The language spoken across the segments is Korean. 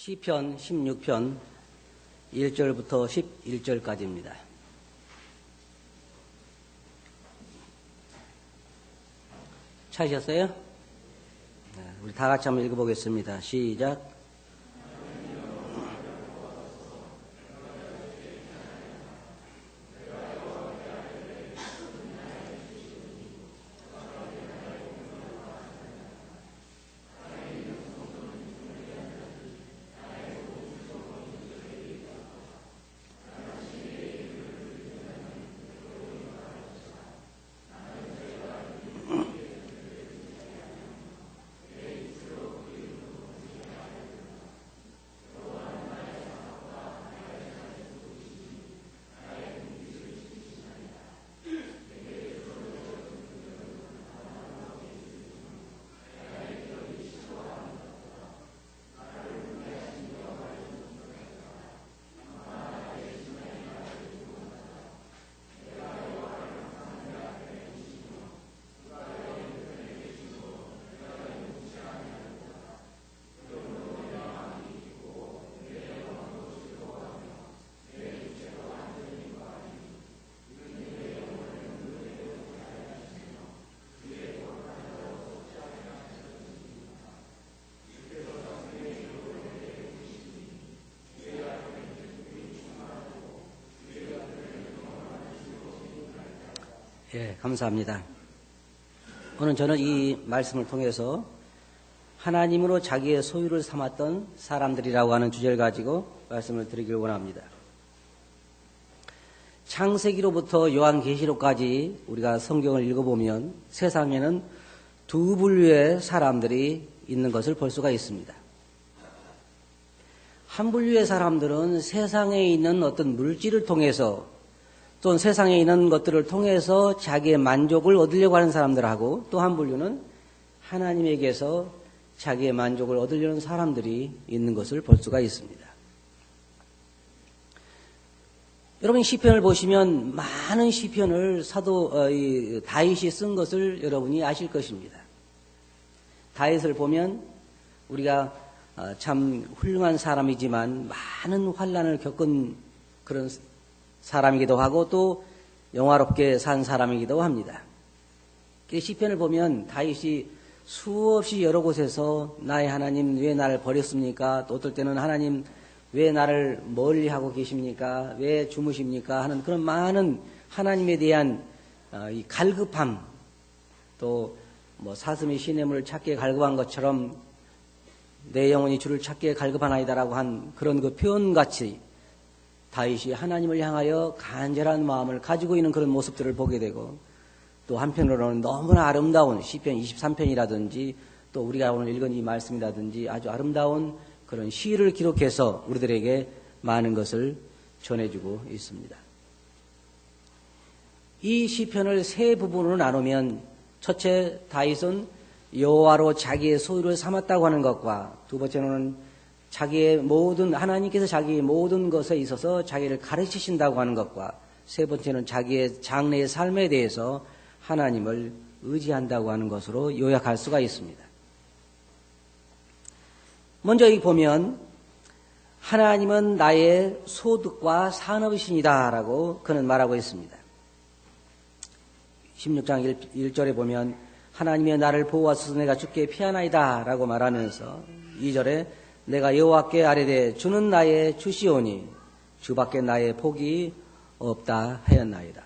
시편 16편 1절부터 11절까지입니다. 찾으셨어요? 우리 다 같이 한번 읽어보겠습니다. 시작. 예, 감사합니다. 오늘 저는 이 말씀을 통해서 하나님으로 자기의 소유를 삼았던 사람들이라고 하는 주제를 가지고 말씀을 드리길 원합니다. 창세기로부터 요한계시록까지 우리가 성경을 읽어보면 세상에는 두 분류의 사람들이 있는 것을 볼 수가 있습니다. 한 분류의 사람들은 세상에 있는 어떤 물질을 통해서 또는 세상에 있는 것들을 통해서 자기의 만족을 얻으려고 하는 사람들하고, 또 한 분류는 하나님에게서 자기의 만족을 얻으려는 사람들이 있는 것을 볼 수가 있습니다. 여러분 시편을 보시면 많은 시편을 사도 다윗이 쓴 것을 여러분이 아실 것입니다. 다윗을 보면 우리가 참 훌륭한 사람이지만 많은 환난을 겪은 그런 사람이기도 하고 또 영화롭게 산 사람이기도 합니다. 시편을 보면 다윗이 수없이 여러 곳에서 나의 하나님 왜 나를 버렸습니까? 또 어떨 때는 하나님 왜 나를 멀리하고 계십니까? 왜 주무십니까? 하는 그런 많은 하나님에 대한 이 갈급함, 또 뭐 사슴이 시냇물을 찾기에 갈급한 것처럼 내 영혼이 주를 찾기에 갈급하나이다라고 한 그런 그 표현같이 다윗이 하나님을 향하여 간절한 마음을 가지고 있는 그런 모습들을 보게 되고, 또 한편으로는 너무나 아름다운 시편 23편이라든지 또 우리가 오늘 읽은 이 말씀이라든지 아주 아름다운 그런 시를 기록해서 우리들에게 많은 것을 전해주고 있습니다. 이 시편을 세 부분으로 나누면, 첫째 다윗은 여호와로 자기의 소유를 삼았다고 하는 것과, 두 번째로는 자기의 모든, 하나님께서 자기의 모든 것에 있어서 자기를 가르치신다고 하는 것과, 세 번째는 자기의 장래의 삶에 대해서 하나님을 의지한다고 하는 것으로 요약할 수가 있습니다. 먼저 이 보면 하나님은 나의 소득과 산업이신이다 라고 그는 말하고 있습니다. 16장 1절에 보면 하나님이 나를 보호하소서 내가 주께 피하나이다 라고 말하면서 2절에 내가 여호와께 아뢰되 주는 나의 주시오니 주밖에 나의 복이 없다 하였나이다.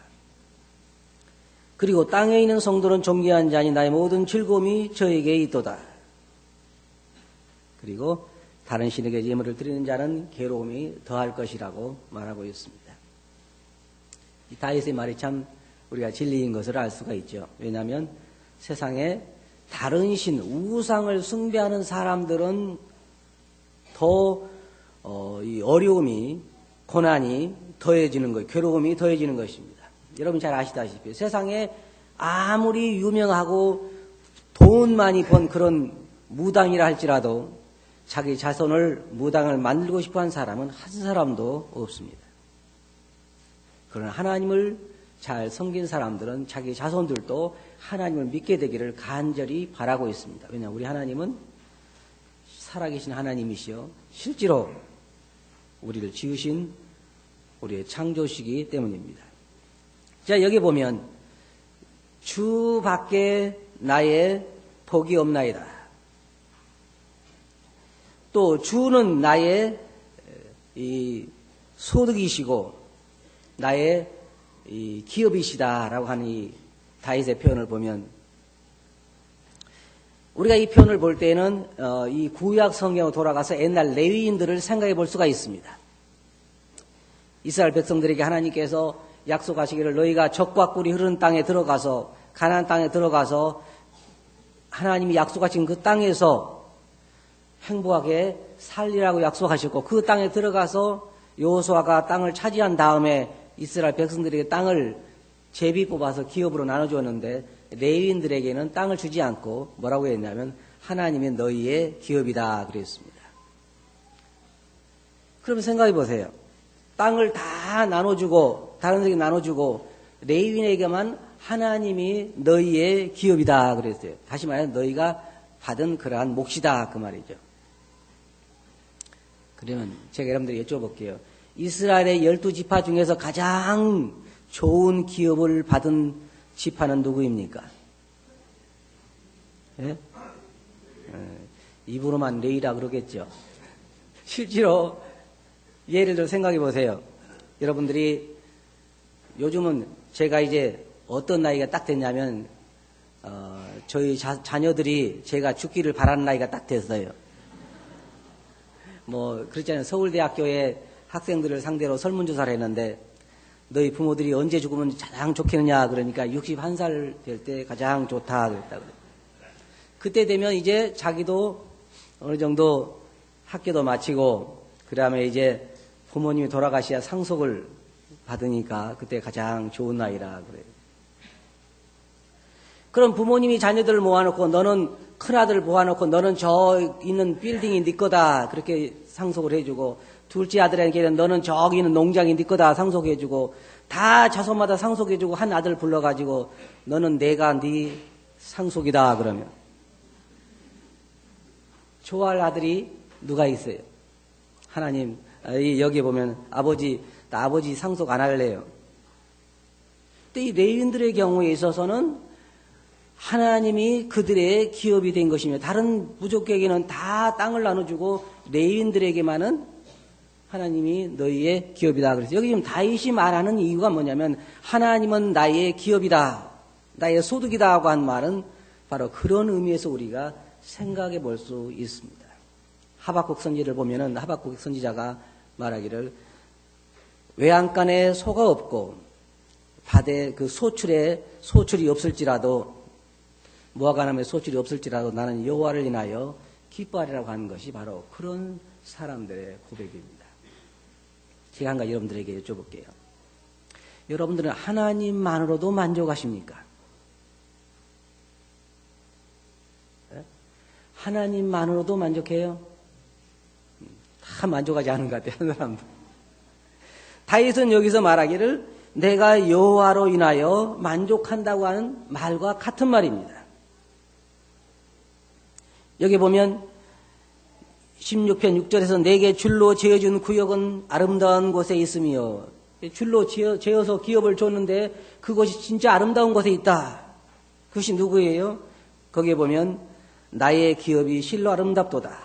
그리고 땅에 있는 성도는 존귀한 자니 나의 모든 즐거움이 저에게 있도다. 그리고 다른 신에게 예물을 드리는 자는 괴로움이 더할 것이라고 말하고 있습니다. 이 다윗의 말이 참 우리가 진리인 것을 알 수가 있죠. 왜냐하면 세상에 다른 신, 우상을 숭배하는 사람들은 더 이 어려움이, 고난이 더해지는 것, 괴로움이 더해지는 것입니다. 여러분 잘 아시다시피 세상에 아무리 유명하고 돈 많이 번 그런 무당이라 할지라도 자기 자손을 무당을 만들고 싶어하는 사람은 한 사람도 없습니다. 그러나 하나님을 잘 섬긴 사람들은 자기 자손들도 하나님을 믿게 되기를 간절히 바라고 있습니다. 왜냐하면 우리 하나님은 살아계신 하나님이시여 실제로 우리를 지으신 우리의 창조시기 때문입니다. 자, 여기 보면 주 밖에 나의 복이 없나이다. 또 주는 나의 이 소득이시고 나의 이 기업이시다라고 하는 이 다윗의 표현을 보면 우리가 이 표현을 볼 때는 이 구약 성경으로 돌아가서 옛날 레위인들을 생각해 볼 수가 있습니다. 이스라엘 백성들에게 하나님께서 약속하시기를 너희가 적과 꿀이 흐르는 땅에 들어가서 가나안 땅에 들어가서 하나님이 약속하신 그 땅에서 행복하게 살리라고 약속하셨고 그 땅에 들어가서 여호수아가 땅을 차지한 다음에 이스라엘 백성들에게 땅을 제비 뽑아서 기업으로 나눠주었는데 레위인들에게는 땅을 주지 않고 뭐라고 했냐면 하나님이 너희의 기업이다 그랬습니다. 그럼 생각해 보세요. 땅을 다 나눠주고 다른 데에게 나눠주고 레위인에게만 하나님이 너희의 기업이다 그랬어요. 다시 말해 너희가 받은 그러한 몫이다 그 말이죠. 그러면 제가 여러분들에게 여쭤볼게요. 이스라엘의 12지파 중에서 가장 좋은 기업을 받은 지파는 누구입니까? 예? 입으로만 레위라 그러겠죠. 실제로 예를 들어 생각해 보세요. 여러분들이 요즘은 제가 이제 어떤 나이가 딱 됐냐면 저희 자녀들이 제가 죽기를 바라는 나이가 딱 됐어요. 뭐 그렇잖아요. 서울대학교에 학생들을 상대로 설문조사를 했는데 너희 부모들이 언제 죽으면 가장 좋겠느냐 그러니까 61살 될 때 가장 좋다 그랬다 그래요. 그때 되면 이제 자기도 어느 정도 학교도 마치고 그 다음에 이제 부모님이 돌아가셔야 상속을 받으니까 그때 가장 좋은 나이라 그래요. 그럼 부모님이 자녀들을 모아놓고 너는 큰아들 모아놓고 너는 저 있는 빌딩이 네 거다 그렇게 상속을 해주고 둘째 아들에게는 너는 저기 있는 농장이 네 거다 상속해주고 다 자손마다 상속해주고 한 아들 불러가지고 너는 내가 네 상속이다 그러면 좋아할 아들이 누가 있어요? 하나님 여기 보면 아버지 상속 안 할래요. 근데 이 레위인들의 경우에 있어서는 하나님이 그들의 기업이 된 것이며 다른 부족에게는 다 땅을 나눠주고 레위인들에게만은 하나님이 너희의 기업이다. 그래서 여기 지금 다윗이 말하는 이유가 뭐냐면 하나님은 나의 기업이다. 나의 소득이다 하고 한 말은 바로 그런 의미에서 우리가 생각해 볼 수 있습니다. 하박국 선지를 보면은 하박국 선지자가 말하기를 외양간에 소가 없고 밭에 그 소출이 없을지라도 모아가나무에 소출이 없을지라도 나는 여호와를 인하여 기뻐하리라고 하는 것이 바로 그런 사람들의 고백입니다. 제가 한 가지 여러분들에게 여쭤볼게요. 여러분들은 하나님만으로도 만족하십니까? 네? 하나님만으로도 만족해요? 다 만족하지 않은 것 같아요. 한 사람도. 다윗은 여기서 말하기를 내가 여호와로 인하여 만족한다고 하는 말과 같은 말입니다. 여기 보면 16편 6절에서 내게 줄로 지어준 구역은 아름다운 곳에 있으며 줄로 지어서 기업을 줬는데 그것이 진짜 아름다운 곳에 있다. 그것이 누구예요? 거기에 보면 나의 기업이 실로 아름답도다.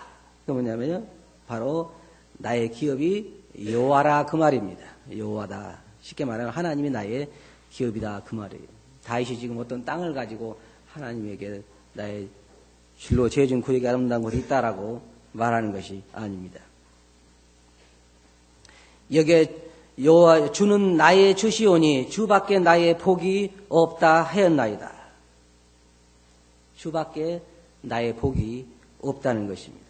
그 뭐냐면요. 바로 나의 기업이 여호와라 그 말입니다. 여호와다. 쉽게 말하면 하나님이 나의 기업이다 그 말이에요. 다윗이 지금 어떤 땅을 가지고 하나님에게 나의 실로 지어준 구역이 아름다운 곳이 있다라고 말하는 것이 아닙니다. 여기에 여호와 주는 나의 주시오니 주밖에 나의 복이 없다 하였나이다. 주밖에 나의 복이 없다는 것입니다.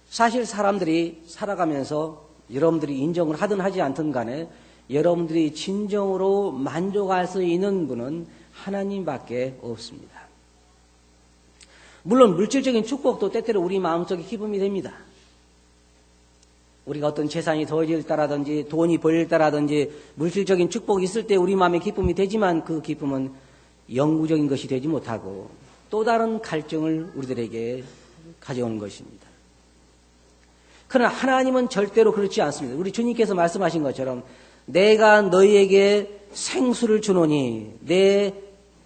사실 사람들이 살아가면서 여러분들이 인정을 하든 하지 않든 간에 여러분들이 진정으로 만족할 수 있는 분은 하나님밖에 없습니다. 물론 물질적인 축복도 때때로 우리 마음속에 기쁨이 됩니다. 우리가 어떤 재산이 더해질 때라든지 돈이 벌릴 때라든지 물질적인 축복이 있을 때 우리 마음에 기쁨이 되지만 그 기쁨은 영구적인 것이 되지 못하고 또 다른 갈증을 우리들에게 가져오는 것입니다. 그러나 하나님은 절대로 그렇지 않습니다. 우리 주님께서 말씀하신 것처럼 내가 너희에게 생수를 주노니 내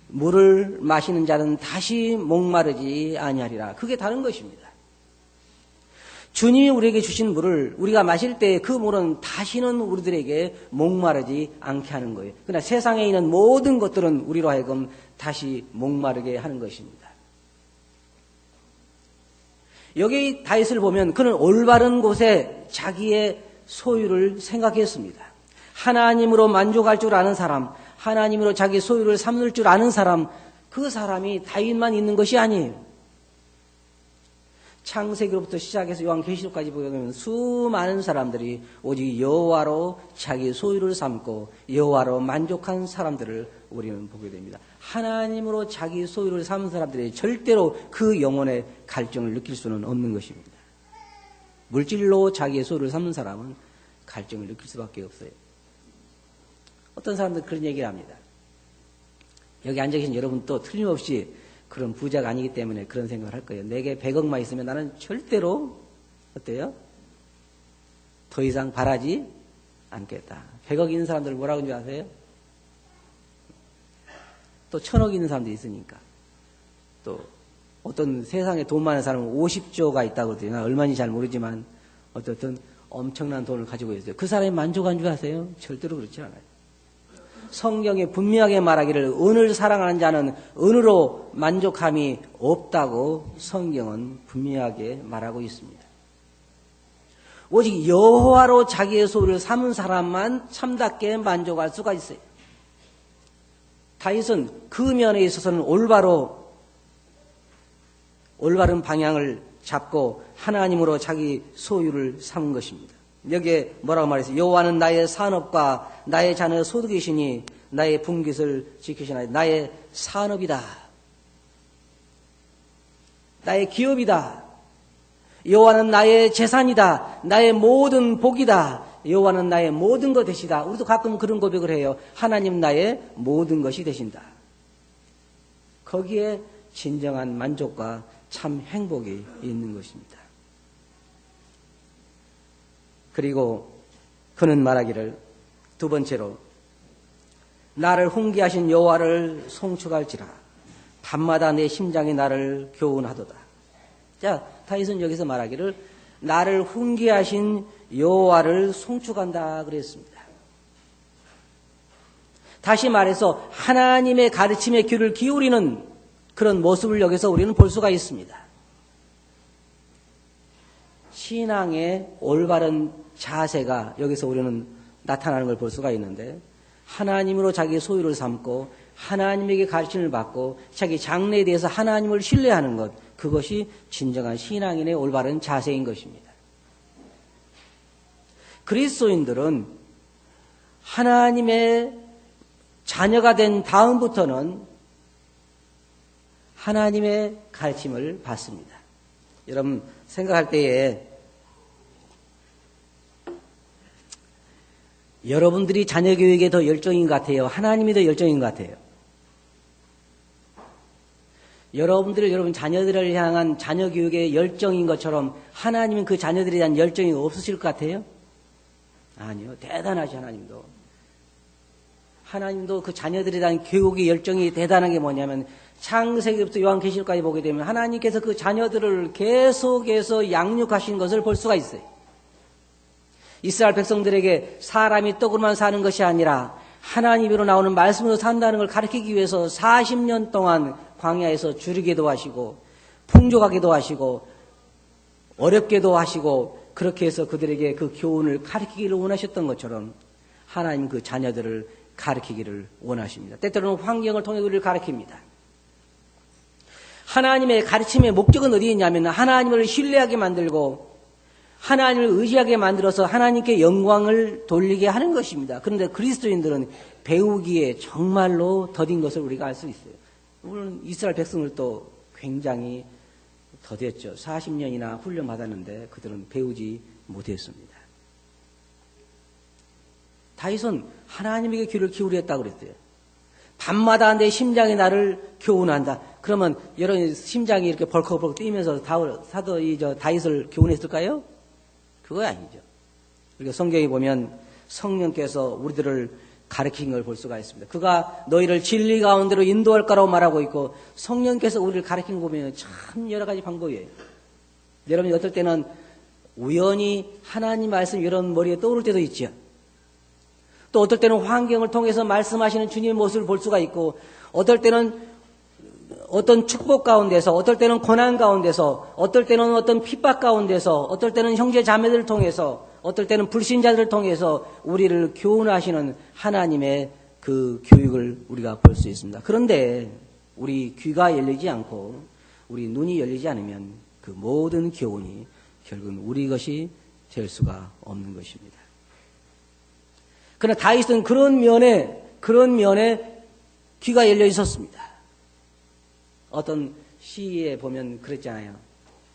물을 마시는 자는 다시 목마르지 아니하리라. 그게 다른 것입니다. 주님이 우리에게 주신 물을 우리가 마실 때 그 물은 다시는 우리들에게 목마르지 않게 하는 거예요. 그러나 세상에 있는 모든 것들은 우리로 하여금 다시 목마르게 하는 것입니다. 여기 다윗을 보면 그는 올바른 곳에 자기의 소유를 생각했습니다. 하나님으로 만족할 줄 아는 사람, 하나님으로 자기 소유를 삼을 줄 아는 사람, 그 사람이 다윗만 있는 것이 아니에요. 창세기로부터 시작해서 요한계시록까지 보면 수많은 사람들이 오직 여호와로 자기 소유를 삼고 여호와로 만족한 사람들을 우리는 보게 됩니다. 하나님으로 자기 소유를 삼은 사람들이 절대로 그 영혼의 갈증을 느낄 수는 없는 것입니다. 물질로 자기의 소유를 삼는 사람은 갈증을 느낄 수밖에 없어요. 어떤 사람들은 그런 얘기를 합니다. 여기 앉아 계신 여러분 또 틀림없이 그런 부자가 아니기 때문에 그런 생각을 할 거예요. 내게 100억만 있으면 나는 절대로 어때요? 더 이상 바라지 않겠다. 100억 있는 사람들 뭐라고 하는지 아세요? 또 1000억 있는 사람도 있으니까. 또 어떤 세상에 돈 많은 사람은 50조가 있다고 그러더니 난 얼마인지 잘 모르지만 어쨌든 엄청난 돈을 가지고 있어요. 그 사람이 만족한 줄 아세요? 절대로 그렇지 않아요. 성경에 분명하게 말하기를 은을 사랑하는 자는 은으로 만족함이 없다고 성경은 분명하게 말하고 있습니다. 오직 여호와로 자기의 소유를 삼은 사람만 참답게 만족할 수가 있어요. 다윗은 그 면에 있어서는 올바른 방향을 잡고 하나님으로 자기 소유를 삼은 것입니다. 여기에 뭐라고 말했어요? 여호와는 나의 산업과 나의 자녀의 소득이시니 나의 분깃을 지키시나이다. 나의 산업이다. 나의 기업이다. 여호와는 나의 재산이다. 나의 모든 복이다. 여호와는 나의 모든 것 되시다. 우리도 가끔 그런 고백을 해요. 하나님 나의 모든 것이 되신다. 거기에 진정한 만족과 참 행복이 있는 것입니다. 그리고 그는 말하기를 두 번째로 나를 훈계하신 여호와를 송축할지라 밤마다 내 심장이 나를 교훈하도다. 자, 다윗은 여기서 말하기를 나를 훈계하신 여호와를 송축한다 그랬습니다. 다시 말해서 하나님의 가르침에 귀를 기울이는 그런 모습을 여기서 우리는 볼 수가 있습니다. 신앙의 올바른 자세가 여기서 우리는 나타나는 걸 볼 수가 있는데 하나님으로 자기 소유를 삼고 하나님에게 가르침을 받고 자기 장래에 대해서 하나님을 신뢰하는 것, 그것이 진정한 신앙인의 올바른 자세인 것입니다. 그리스도인들은 하나님의 자녀가 된 다음부터는 하나님의 가르침을 받습니다. 여러분 생각할 때에 여러분들이 자녀 교육에 더 열정인 것 같아요? 하나님이 더 열정인 것 같아요? 여러분 자녀들을 향한 자녀 교육의 열정인 것처럼 하나님은 그 자녀들에 대한 열정이 없으실 것 같아요? 아니요. 대단하시 하나님도. 하나님도 그 자녀들에 대한 교육의 열정이 대단한 게 뭐냐면 창세기부터 요한계시록까지 보게 되면 하나님께서 그 자녀들을 계속해서 양육하신 것을 볼 수가 있어요. 이스라엘 백성들에게 사람이 떡으로만 사는 것이 아니라 하나님으로 나오는 말씀으로 산다는 걸 가르치기 위해서 40년 동안 광야에서 줄이게도 하시고 풍족하게도 하시고 어렵게도 하시고 그렇게 해서 그들에게 그 교훈을 가르치기를 원하셨던 것처럼 하나님 그 자녀들을 가르치기를 원하십니다. 때때로는 환경을 통해 우리를 가르칩니다. 하나님의 가르침의 목적은 어디에 있냐면 하나님을 신뢰하게 만들고 하나님을 의지하게 만들어서 하나님께 영광을 돌리게 하는 것입니다. 그런데 그리스도인들은 배우기에 정말로 더딘 것을 우리가 알 수 있어요. 물론 이스라엘 백성들도 굉장히 더뎠죠. 40년이나 훈련 받았는데 그들은 배우지 못했습니다. 다윗은 하나님에게 귀를 기울였다고 그랬어요. 밤마다 내 심장이 나를 교훈한다. 그러면 여러분 심장이 이렇게 벌컥벌컥 뛰면서 다윗을 교훈했을까요? 그거 아니죠. 그러니까 성경에 보면 성령께서 우리들을 가르친 걸 볼 수가 있습니다. 그가 너희를 진리 가운데로 인도할 거라고 말하고 있고, 성령께서 우리를 가르친 거 보면 참 여러 가지 방법이에요. 여러분이 어떨 때는 우연히 하나님 말씀 이런 머리에 떠오를 때도 있죠. 또 어떨 때는 환경을 통해서 말씀하시는 주님의 모습을 볼 수가 있고, 어떨 때는 어떤 축복 가운데서, 어떨 때는 고난 가운데서, 어떨 때는 어떤 핍박 가운데서, 어떨 때는 형제 자매들을 통해서, 어떨 때는 불신자들을 통해서 우리를 교훈하시는 하나님의 그 교육을 우리가 볼 수 있습니다. 그런데 우리 귀가 열리지 않고 우리 눈이 열리지 않으면 그 모든 교훈이 결국은 우리 것이 될 수가 없는 것입니다. 그러나 다윗은 그런 면에 귀가 열려 있었습니다. 어떤 시에 보면 그랬잖아요.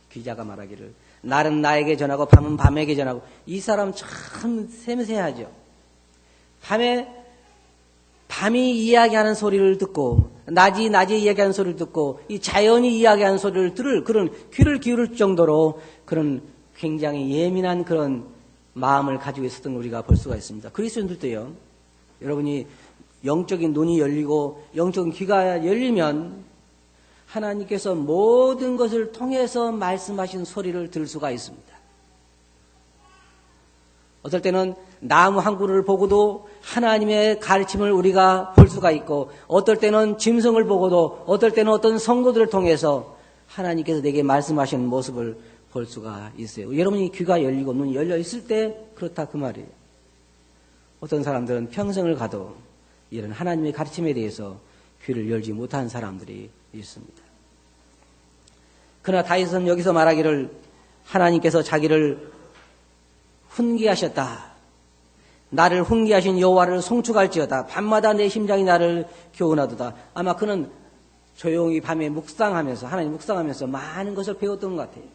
기자가 말하기를 날은 나에게 전하고 밤은 밤에게 전하고. 이 사람 참 샘세하죠. 밤이 이야기하는 소리를 듣고 낮이 이야기하는 소리를 듣고 이 자연이 이야기하는 소리를 들을 그런 귀를 기울일 정도로 그런 굉장히 예민한 그런 마음을 가지고 있었던 걸 우리가 볼 수가 있습니다. 그리스도인들도요. 여러분이 영적인 눈이 열리고 영적인 귀가 열리면 하나님께서 모든 것을 통해서 말씀하신 소리를 들을 수가 있습니다. 어떨 때는 나무 한 그루를 보고도 하나님의 가르침을 우리가 볼 수가 있고, 어떨 때는 짐승을 보고도, 어떨 때는 어떤 성도들을 통해서 하나님께서 내게 말씀하시는 모습을 볼 수가 있어요. 여러분이 귀가 열리고 눈이 열려 있을 때 그렇다 그 말이에요. 어떤 사람들은 평생을 가도 이런 하나님의 가르침에 대해서 귀를 열지 못한 사람들이 있습니다. 그러나 다윗은 여기서 말하기를 하나님께서 자기를 훈계하셨다. 나를 훈계하신 여호와를 송축할지어다. 밤마다 내 심장이 나를 교훈하도다. 아마 그는 조용히 밤에 묵상하면서 하나님 묵상하면서 많은 것을 배웠던 것 같아요.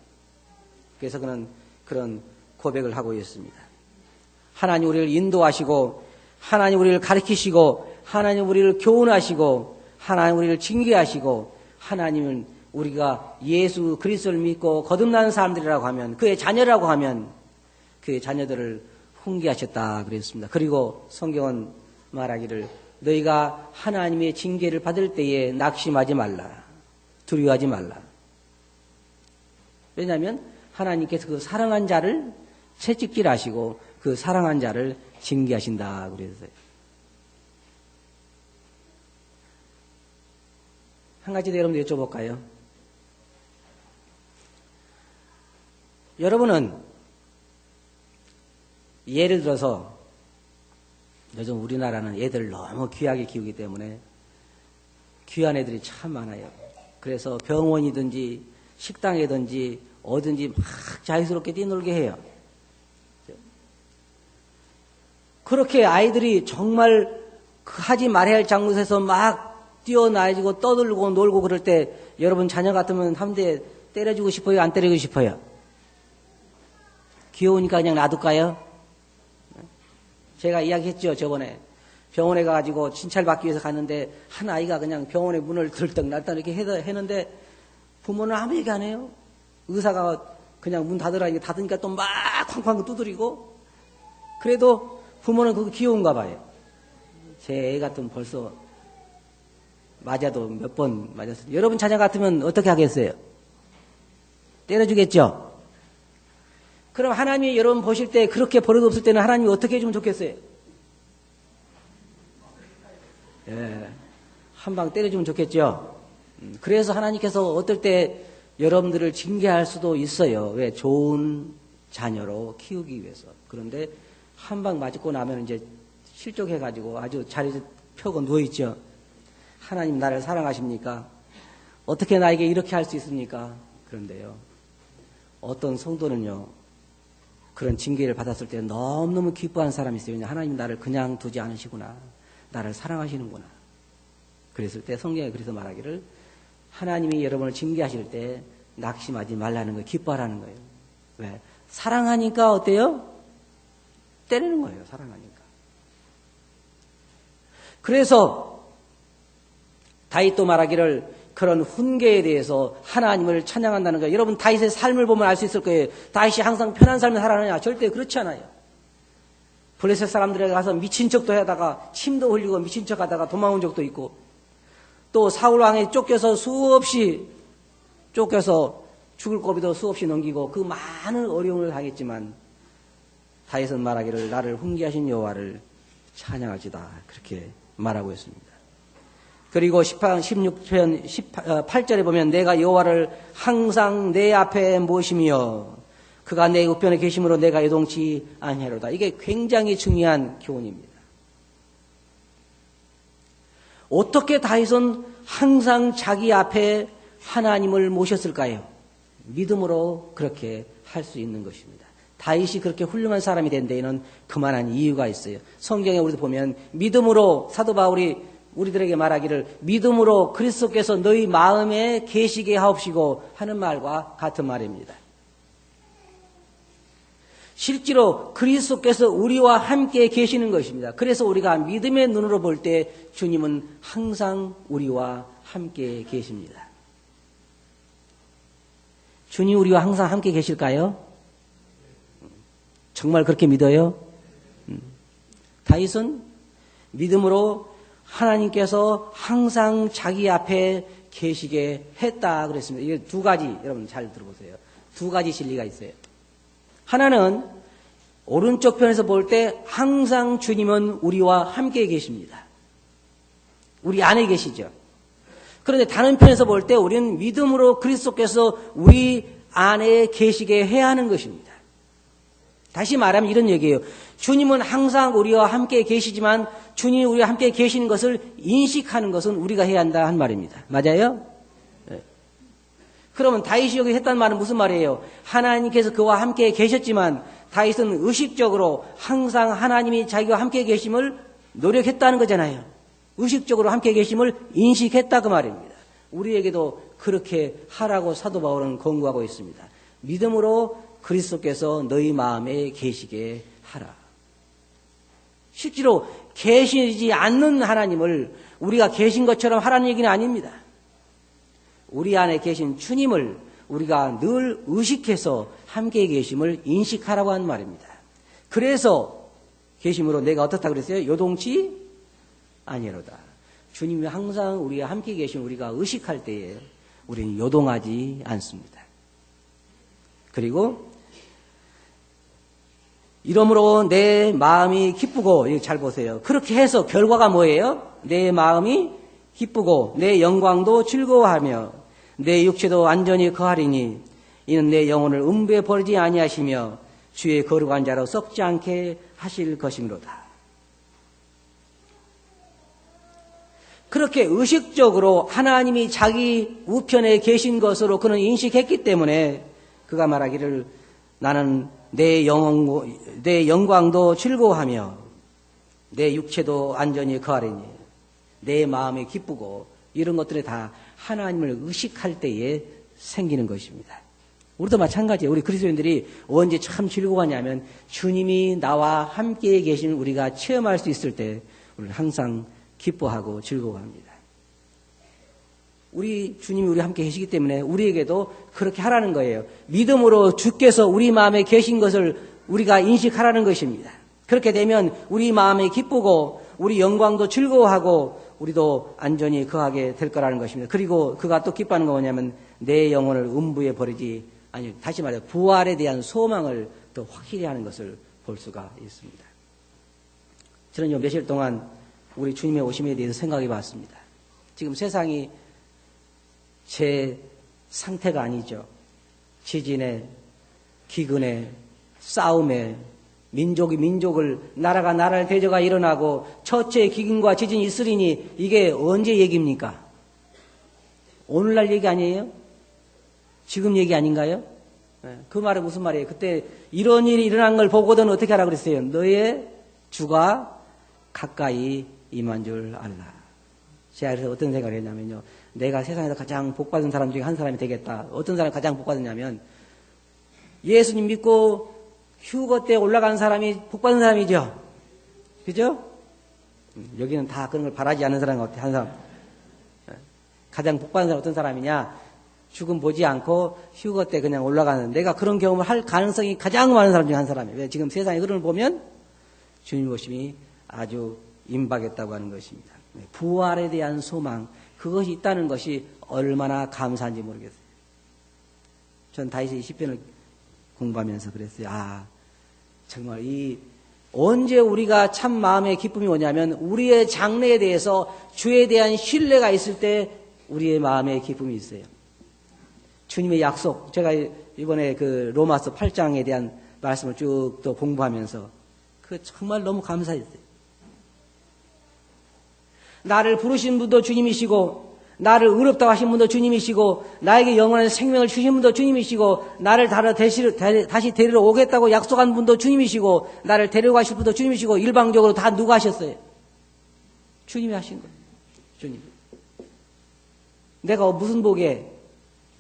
그래서 그는 그런 고백을 하고 있습니다. 하나님 우리를 인도하시고 하나님 우리를 가르치시고 하나님 우리를 교훈하시고 하나님 우리를 징계하시고 하나님은 우리가 예수 그리스도를 믿고 거듭난 사람들이라고 하면 그의 자녀라고 하면 그의 자녀들을 훈계하셨다 그랬습니다. 그리고 성경은 말하기를 너희가 하나님의 징계를 받을 때에 낙심하지 말라. 두려워하지 말라. 왜냐하면 하나님께서 그 사랑한 자를 채찍질하시고 그 사랑한 자를 징계하신다 그랬어요. 한 가지 더 여러분들 여쭤볼까요? 여러분은 예를 들어서 요즘 우리나라는 애들 너무 귀하게 키우기 때문에 귀한 애들이 참 많아요. 그래서 병원이든지 식당이든지 어든지 막 자유스럽게 뛰놀게 해요. 그렇게 아이들이 정말 하지 말아야 할 장소에서 막 뛰어나지고 떠들고 놀고 그럴 때 여러분 자녀 같으면 한 대 때려주고 싶어요? 안 때리고 싶어요? 귀여우니까 그냥 놔둘까요? 제가 이야기했죠. 저번에 병원에 가가지고 진찰받기 위해서 갔는데 한 아이가 그냥 병원의 문을 들떡날떡 이렇게 했는데 부모는 아무 얘기 안 해요. 의사가 그냥 문 닫으라 이게 닫으니까 또 막 쾅쾅 두드리고 그래도 부모는 그거 귀여운가 봐요. 제 애 같으면 벌써 맞아도 몇 번 맞았어요. 여러분 자녀 같으면 어떻게 하겠어요? 때려주겠죠? 그럼 하나님이 여러분 보실 때 그렇게 버릇 없을 때는 하나님이 어떻게 해주면 좋겠어요? 예, 한 방 때려주면 좋겠죠? 그래서 하나님께서 어떨 때 여러분들을 징계할 수도 있어요. 왜? 좋은 자녀로 키우기 위해서. 그런데 한 방 맞고 나면 이제 실족해가지고 아주 자리에 펴고 누워있죠. 하나님 나를 사랑하십니까? 어떻게 나에게 이렇게 할 수 있습니까? 그런데요. 어떤 성도는요. 그런 징계를 받았을 때 너무너무 기뻐하는 사람이 있어요. 하나님 나를 그냥 두지 않으시구나. 나를 사랑하시는구나. 그랬을 때 성경에 그래서 말하기를 하나님이 여러분을 징계하실 때 낙심하지 말라는 거예요. 기뻐하라는 거예요. 왜? 사랑하니까 어때요? 때리는 거예요. 사랑하니까. 그래서 다윗도 말하기를 그런 훈계에 대해서 하나님을 찬양한다는 거예요. 여러분 다윗의 삶을 보면 알 수 있을 거예요. 다윗이 항상 편한 삶을 살아가느냐? 절대 그렇지 않아요. 블레셋 사람들에게 가서 미친 척도 하다가 침도 흘리고 미친 척 하다가 도망온 적도 있고, 또 사울 왕에 쫓겨서 죽을 고비도 수없이 넘기고 그 많은 어려움을 당했지만 다윗은 말하기를 나를 훈계하신 여호와를 찬양할지다, 그렇게 말하고 있습니다. 그리고 16편 8절에 보면 내가 여호와를 항상 내 앞에 모시며 그가 내 우편에 계심으로 내가 요동치 아니하로다. 이게 굉장히 중요한 교훈입니다. 어떻게 다윗은 항상 자기 앞에 하나님을 모셨을까요? 믿음으로 그렇게 할 수 있는 것입니다. 다윗이 그렇게 훌륭한 사람이 된 데에는 그만한 이유가 있어요. 성경에 우리도 보면 믿음으로, 사도 바울이 우리들에게 말하기를 믿음으로 그리스도께서 너희 마음에 계시게 하옵시고 하는 말과 같은 말입니다. 실제로 그리스도께서 우리와 함께 계시는 것입니다. 그래서 우리가 믿음의 눈으로 볼 때 주님은 항상 우리와 함께 계십니다. 주님 우리와 항상 함께 계실까요? 정말 그렇게 믿어요? 다윗은 믿음으로 하나님께서 항상 자기 앞에 계시게 했다 그랬습니다. 이게 두 가지, 여러분 잘 들어보세요. 두 가지 진리가 있어요. 하나는 오른쪽 편에서 볼 때 항상 주님은 우리와 함께 계십니다. 우리 안에 계시죠. 그런데 다른 편에서 볼 때 우리는 믿음으로 그리스도께서 우리 안에 계시게 해야 하는 것입니다. 다시 말하면 이런 얘기예요. 주님은 항상 우리와 함께 계시지만 주님이 우리와 함께 계시는 것을 인식하는 것은 우리가 해야 한다 한 말입니다. 맞아요? 네. 그러면 다윗이 여기 했단 말은 무슨 말이에요? 하나님께서 그와 함께 계셨지만 다윗은 의식적으로 항상 하나님이 자기와 함께 계심을 노력했다는 거잖아요. 의식적으로 함께 계심을 인식했다 그 말입니다. 우리에게도 그렇게 하라고 사도 바울은 권고하고 있습니다. 믿음으로 그리스도께서 너희 마음에 계시게 하라. 실제로 계시지 않는 하나님을 우리가 계신 것처럼 하라는 얘기는 아닙니다. 우리 안에 계신 주님을 우리가 늘 의식해서 함께 계심을 인식하라고 하는 말입니다. 그래서 계심으로 내가 어떻다 그랬어요? 요동치 아니로다. 주님이 항상 우리와 함께 계신 우리가 의식할 때에 우리는 요동하지 않습니다. 그리고 이러므로 내 마음이 기쁘고, 이거 잘 보세요. 그렇게 해서 결과가 뭐예요? 내 마음이 기쁘고 내 영광도 즐거워하며 내 육체도 안전히 거하리니 이는 내 영혼을 음부에 버리지 아니하시며 주의 거룩한 자로 썩지 않게 하실 것이므로다. 그렇게 의식적으로 하나님이 자기 우편에 계신 것으로 그는 인식했기 때문에 그가 말하기를 나는 내 영광도 즐거워하며 내 육체도 안전히 거하리니 내 마음이 기쁘고 이런 것들이 다 하나님을 의식할 때에 생기는 것입니다. 우리도 마찬가지예요. 우리 그리스도인들이 언제 참 즐거워하냐면 주님이 나와 함께 계신 우리가 체험할 수 있을 때 우리는 항상 기뻐하고 즐거워합니다. 우리 주님이 우리 함께 계시기 때문에 우리에게도 그렇게 하라는 거예요. 믿음으로 주께서 우리 마음에 계신 것을 우리가 인식하라는 것입니다. 그렇게 되면 우리 마음이 기쁘고 우리 영광도 즐거워하고 우리도 안전히 거하게 될 거라는 것입니다. 그리고 그가 또 기뻐하는 건 뭐냐면 내 영혼을 음부에 버리지 아니 다시 말해 부활에 대한 소망을 더 확실히 하는 것을 볼 수가 있습니다. 저는 며칠 동안 우리 주님의 오심에 대해서 생각해 봤습니다. 지금 세상이 제 상태가 아니죠. 지진에, 기근에, 싸움에, 민족이 민족을, 나라가 나라를 대적가 일어나고 첫째 기근과 지진이 있으리니 이게 언제 얘기입니까? 오늘날 얘기 아니에요? 지금 얘기 아닌가요? 그 말은 무슨 말이에요? 그때 이런 일이 일어난 걸 보고는 어떻게 하라고 그랬어요? 너의 주가 가까이 임한 줄 알라. 제가 그래서 어떤 생각을 했냐면요. 내가 세상에서 가장 복받은 사람 중에 한 사람이 되겠다. 어떤 사람이 가장 복받았냐면 예수님 믿고 휴거 때 올라간 사람이 복받은 사람이죠. 그죠? 여기는 다 그런 걸 바라지 않는 사람 같아요. 한 사람. 가장 복받은 사람 어떤 사람이냐? 죽음 보지 않고 휴거 때 그냥 올라가는, 내가 그런 경험을 할 가능성이 가장 많은 사람 중에 한 사람이에요. 왜? 지금 세상의 흐름을 보면 주님 오심이 아주 임박했다고 하는 것입니다. 부활에 대한 소망, 그것이 있다는 것이 얼마나 감사한지 모르겠어요. 전 다윗의 10편을 공부하면서 그랬어요. 정말 언제 우리가 참 마음의 기쁨이 오냐면 우리의 장래에 대해서 주에 대한 신뢰가 있을 때 우리의 마음의 기쁨이 있어요. 주님의 약속, 제가 이번에 그 로마서 8장에 대한 말씀을 쭉 또 공부하면서 그 정말 너무 감사했어요. 나를 부르신 분도 주님이시고, 나를 의롭다고 하신 분도 주님이시고, 나에게 영원한 생명을 주신 분도 주님이시고, 나를 다시 데리러 오겠다고 약속한 분도 주님이시고, 나를 데려가실 분도 주님이시고, 일방적으로 다 누가 하셨어요? 주님이 하신 거예요. 주님. 내가 무슨 복에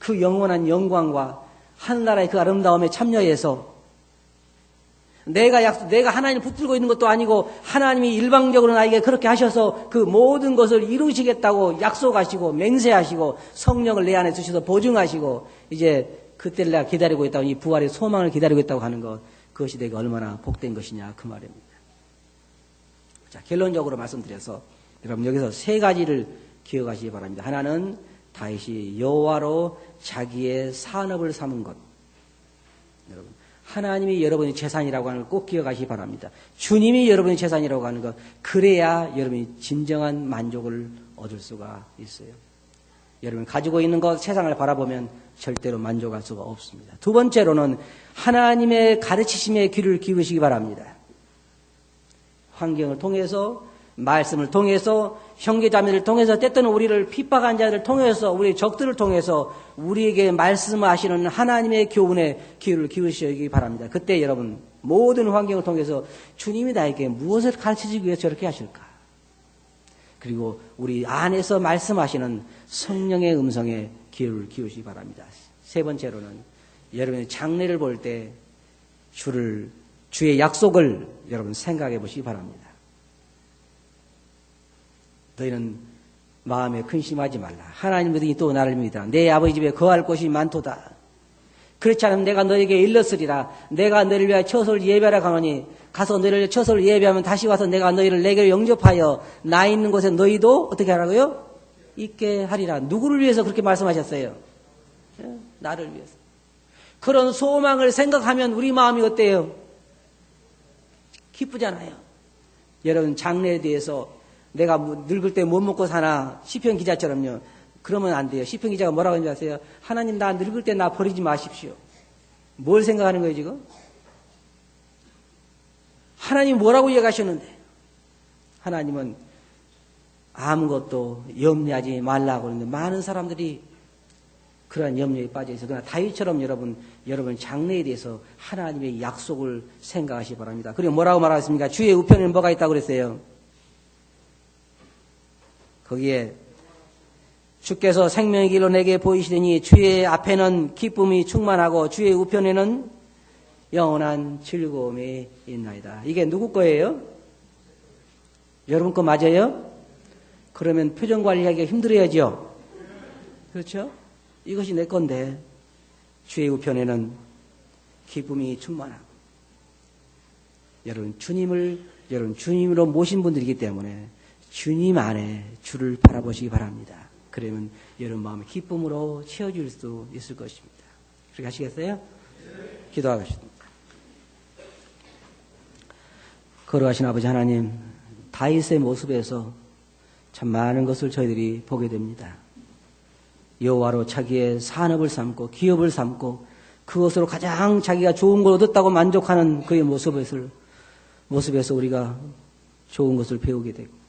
그 영원한 영광과 하늘나라의 그 아름다움에 참여해서 내가 하나님을 붙들고 있는 것도 아니고 하나님이 일방적으로 나에게 그렇게 하셔서 그 모든 것을 이루시겠다고 약속하시고 맹세하시고 성령을 내 안에 주셔서 보증하시고 이제 그때를 내가 기다리고 있다고, 이 부활의 소망을 기다리고 있다고 하는 것, 그것이 내가 얼마나 복된 것이냐 그 말입니다. 자, 결론적으로 말씀드려서 여러분 여기서 세 가지를 기억하시기 바랍니다. 하나는 다윗이 여호와로 자기의 산업을 삼은 것. 여러분, 하나님이 여러분의 재산이라고 하는 걸 꼭 기억하시기 바랍니다. 주님이 여러분의 재산이라고 하는 것, 그래야 여러분이 진정한 만족을 얻을 수가 있어요. 여러분 가지고 있는 것, 세상을 바라보면 절대로 만족할 수가 없습니다. 두 번째로는 하나님의 가르치심에 귀를 기울이시기 바랍니다. 환경을 통해서, 말씀을 통해서, 형제자매를 통해서, 때때는 우리를 핍박한 자들을 통해서, 우리 적들을 통해서 우리에게 말씀하시는 하나님의 교훈에 귀를 기울이시기 바랍니다. 그때 여러분 모든 환경을 통해서 주님이 나에게 무엇을 가르치기 위해서 저렇게 하실까? 그리고 우리 안에서 말씀하시는 성령의 음성에 귀를 기울이시기 바랍니다. 세 번째로는 여러분의 장래를 볼 때 주의 약속을 여러분 생각해 보시기 바랍니다. 너희는 마음에 근심하지 말라. 하나님 믿으니 또 나를 믿으라. 내 아버지 집에 거할 곳이 많도다. 그렇지 않으면 내가 너에게 일렀으리라. 내가 너희를 위하여 처소를 예배하라 가노니 가서 너희를 위하여 처소를 예배하면 다시 와서 내가 너희를 내게로 영접하여 나 있는 곳에 너희도 어떻게 하라고요? 있게 하리라. 누구를 위해서 그렇게 말씀하셨어요? 나를 위해서. 그런 소망을 생각하면 우리 마음이 어때요? 기쁘잖아요. 여러분 장래에 대해서 내가 늙을 때 못 먹고 사나 시편 기자처럼요. 그러면 안 돼요. 시편 기자가 뭐라고 하는지 아세요? 하나님 나 늙을 때 나 버리지 마십시오. 뭘 생각하는 거예요 지금? 하나님 뭐라고 이야기하셨는데? 하나님은 아무것도 염려하지 말라고 그러는데 많은 사람들이 그러한 염려에 빠져 있어요. 그러나 다윗처럼 여러분 장래에 대해서 하나님의 약속을 생각하시기 바랍니다. 그리고 뭐라고 말하겠습니까? 주의 우편에는 뭐가 있다고 그랬어요? 거기에 주께서 생명의 길로 내게 보이시더니 주의 앞에는 기쁨이 충만하고 주의 우편에는 영원한 즐거움이 있나이다. 이게 누구 거예요? 여러분 거 맞아요? 그러면 표정 관리하기가 힘들어야죠. 그렇죠? 이것이 내 건데 주의 우편에는 기쁨이 충만하고 여러분 주님으로 모신 분들이기 때문에 주님 안에 주를 바라보시기 바랍니다. 그러면 여러분 마음의 기쁨으로 채워줄 수 있을 것입니다. 그렇게 하시겠어요? 기도하겠습니다. 거룩하신 아버지 하나님, 다윗의 모습에서 참 많은 것을 저희들이 보게 됩니다. 여호와로 자기의 산업을 삼고 기업을 삼고 그것으로 가장 자기가 좋은 걸 얻었다고 만족하는 그의 모습에서 우리가 좋은 것을 배우게 되고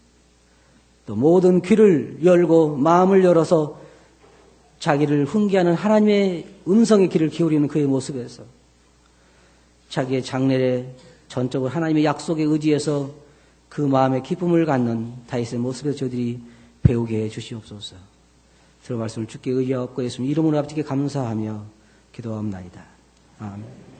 또 모든 귀를 열고 마음을 열어서 자기를 훈계하는 하나님의 음성의 귀를 기울이는 그의 모습에서 자기의 장래에 전적으로 하나님의 약속에 의지해서 그 마음의 기쁨을 갖는 다윗의 모습에서 저희들이 배우게 해 주시옵소서. 들은 말씀을 주께 의지하옵고 예수님 이름으로 아버지께 감사하며 기도합나이다. 아멘.